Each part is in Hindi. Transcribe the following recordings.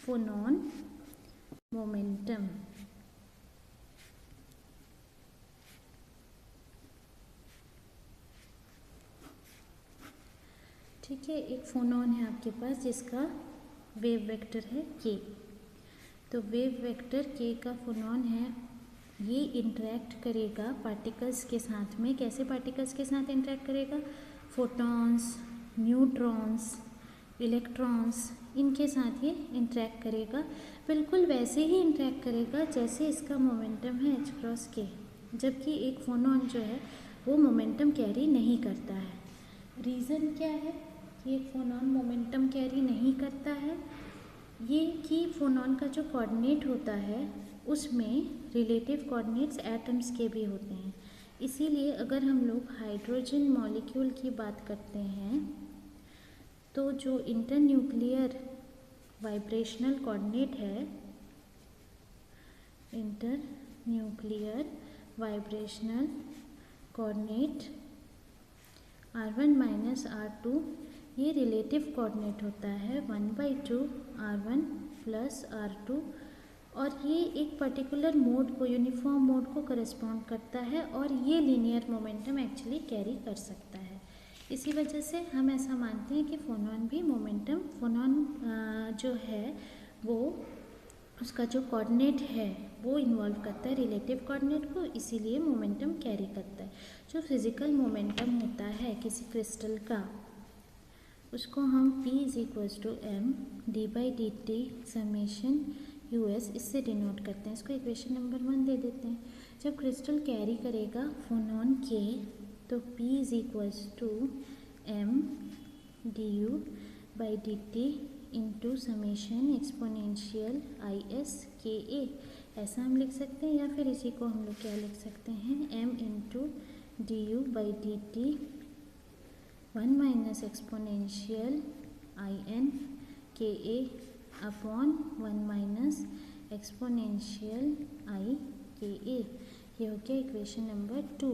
फोनॉन मोमेंटम। ठीक है, एक फोनॉन है आपके पास जिसका वेव वेक्टर है k। तो वेव वेक्टर k का फोनॉन है, ये इंटरेक्ट करेगा पार्टिकल्स के साथ में। कैसे पार्टिकल्स के साथ इंटरेक्ट करेगा? फोटॉन्स, न्यूट्रॉन्स, इलेक्ट्रॉन्स, इनके साथ ये इंटरेक्ट करेगा। बिल्कुल वैसे ही इंटरेक्ट करेगा जैसे इसका मोमेंटम है h क्रॉस k, जबकि एक फोनॉन जो है वो मोमेंटम कैरी नहीं करता है। रीज़न क्या है कि एक फोनॉन मोमेंटम कैरी नहीं करता है? ये कि फोनॉन का जो कोऑर्डिनेट होता है उसमें रिलेटिव कोऑर्डिनेट्स एटम्स के भी होते हैं। इसीलिए अगर हम लोग हाइड्रोजन मॉलिक्यूल की बात करते हैं तो जो इंटरन्यूक्लियर वाइब्रेशनल कोऑर्डिनेट है, internuclear vibrational coordinate r1 minus r2, ये रिलेटिव कोऑर्डिनेट होता है 1/2 r1 प्लस r2, और ये एक पर्टिकुलर मोड को, यूनिफॉर्म मोड को करस्पॉन्ड करता है और ये लीनियर मोमेंटम एक्चुअली कैरी कर सकता है। इसी वजह से हम ऐसा मानते हैं कि फोनॉन भी मोमेंटम, फोनॉन जो है वो उसका जो कोऑर्डिनेट है वो इन्वॉल्व करता है रिलेटिव कोऑर्डिनेट को, इसीलिए मोमेंटम कैरी करता है। जो फिज़िकल मोमेंटम होता है किसी क्रिस्टल का, उसको हम P = m d/dt summation US इससे डिनोट करते हैं। इसको इक्वेशन नंबर 1 दे देते हैं। जब क्रिस्टल कैरी करेगा फोनॉन K तो P = m du/dt into summation exponential IS KA, ऐसा हम लिख सकते हैं। या फिर इसी को हम लोग क्या लिख सकते हैं, m into du/dt 1 minus exponential IN KA upon 1 minus exponential I KA। ये हो गया इक्वेशन नंबर 2,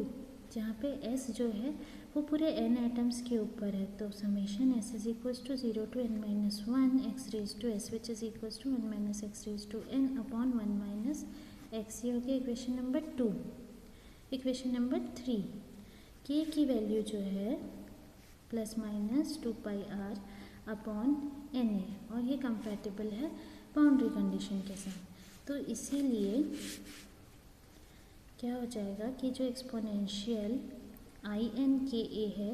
जहाँ पे S जो है वो पूरे n एटम्स के ऊपर है। तो summation S = 0 to n minus 1 x raised to s which is equals to 1 minus x raised to n upon 1 minus x। ये हो गया equation number 2। Equation number 3, k की वैल्यू जो है ±2πr अपॉन na, और ये कंपैटिबल है बाउंड्री कंडीशन के साथ। तो इसीलिए क्या हो जाएगा कि जो एक्सपोनेंशियल IN KA है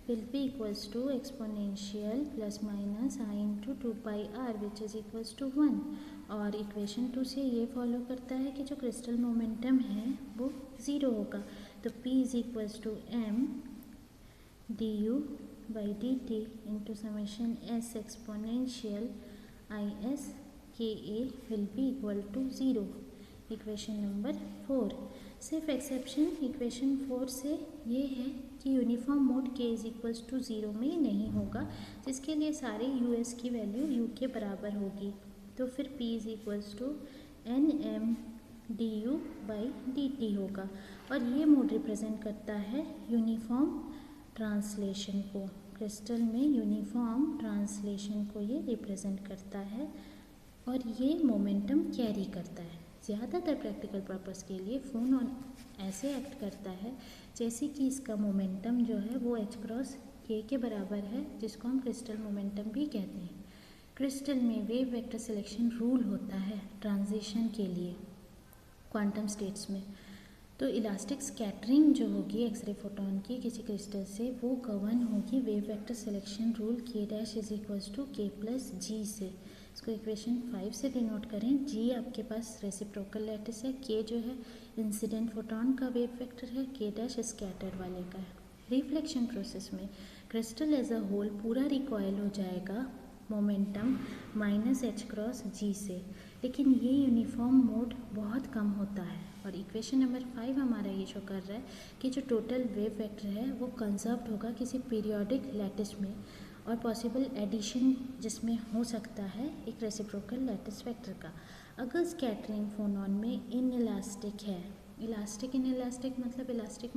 will be equals to exponential plus minus I into 2πr which is equals to 1। और इक्वेशन 2 से ये फॉलो करता है कि जो क्रिस्टल मोमेंटम है वो 0 होगा। तो P = m du/dt into summation s exponential IS KA will be equal to 0। Equation number 4। सिर्फ एक्सेप्शन इक्वेशन 4 से ये है कि यूनिफॉर्म मोड k = 0 में नहीं होगा, जिसके लिए सारे US की वैल्यू u के बराबर होगी। तो फिर P = nm du/dt होगा, और ये मोड रिप्रेजेंट करता है यूनिफॉर्म ट्रांसलेशन को। क्रिस्टल में यूनिफॉर्म ट्रांसलेशन को ये रिप्रेजेंट करता है और ये मोमेंटम कैरी करता है। ज़्यादातर प्रैक्टिकल पर्पस के लिए फोनॉन ऐसे एक्ट करता है जैसे कि इसका मोमेंटम जो है वो h क्रॉस k के बराबर है, जिसको हम क्रिस्टल मोमेंटम भी कहते हैं। क्रिस्टल में वेव वेक्टर सिलेक्शन रूल होता है ट्रांजिशन के लिए क्वांटम स्टेट्स में। तो इलास्टिक स्कैटरिंग जो होगी एक्सरे फोटोन की किसी क्रिस्टल से, वो गवर्न होगी wave vector selection rule k' = k + g से। इसको इक्वेशन 5 से डिनोट करें। g आपके पास रेसिप्रोकल लैटिस है, k जो है इंसिडेंट फोटोन का वेव वेक्टर है, k' स्कैटर्ड वाले का है। रिफ्लेक्शन प्रोसेस में क्रिस्टल एज अ होल पूरा रिकॉयल हो जाएगा मोमेंटम -h क्रॉस g से, लेकिन ये यूनिफॉर्म मोड बहुत कम होता है। और इक्वेशन नंबर 5 हमारा ये शो कर रहा है कि जो टोटल वेव वेक्टर है वो कंजर्व्ड होगा किसी पीरियोडिक लैटिस में, और पॉसिबल एडिशन जिसमें हो सकता है एक रेसिप्रोकल लैटिस वेक्टर का। अगर स्कैटरिंग फोनॉन में इनइलास्टिक है, इलास्टिक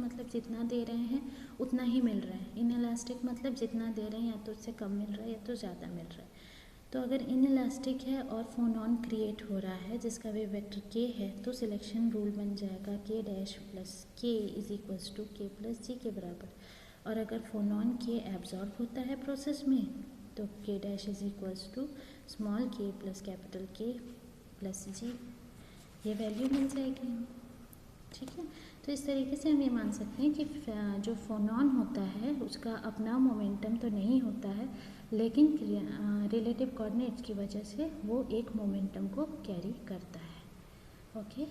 मतलब जितना दे रहे हैं उतना ही मिल रहा है, इनइलास्टिक मतलब जितना दे रहे हैं या तो उससे कम मिल रहा है या तो ज़्यादा मिल रहा है। तो अगर इनइलास्टिक है और फोनॉन क्रिएट हो रहा है जिसका वेव वेक्टर के है तो सिलेक्शन रूल बन जाएगा के डैश प्लस के इज इक्वल्स टू के प्लस जी के बराबर। और अगर फोनॉन के एब्जॉर्ब होता है प्रोसेस में तो K dash is equals to small K plus capital K plus G, ये वैल्यू मिल जाएगी हमें। ठीक है, तो इस तरीके से हम ये मान सकते हैं कि जो फोनॉन होता है उसका अपना मोमेंटम तो नहीं होता है, लेकिन रिलेटिव कोऑर्डिनेट्स की वजह से वो एक मोमेंटम को कैरी करता है। ओके।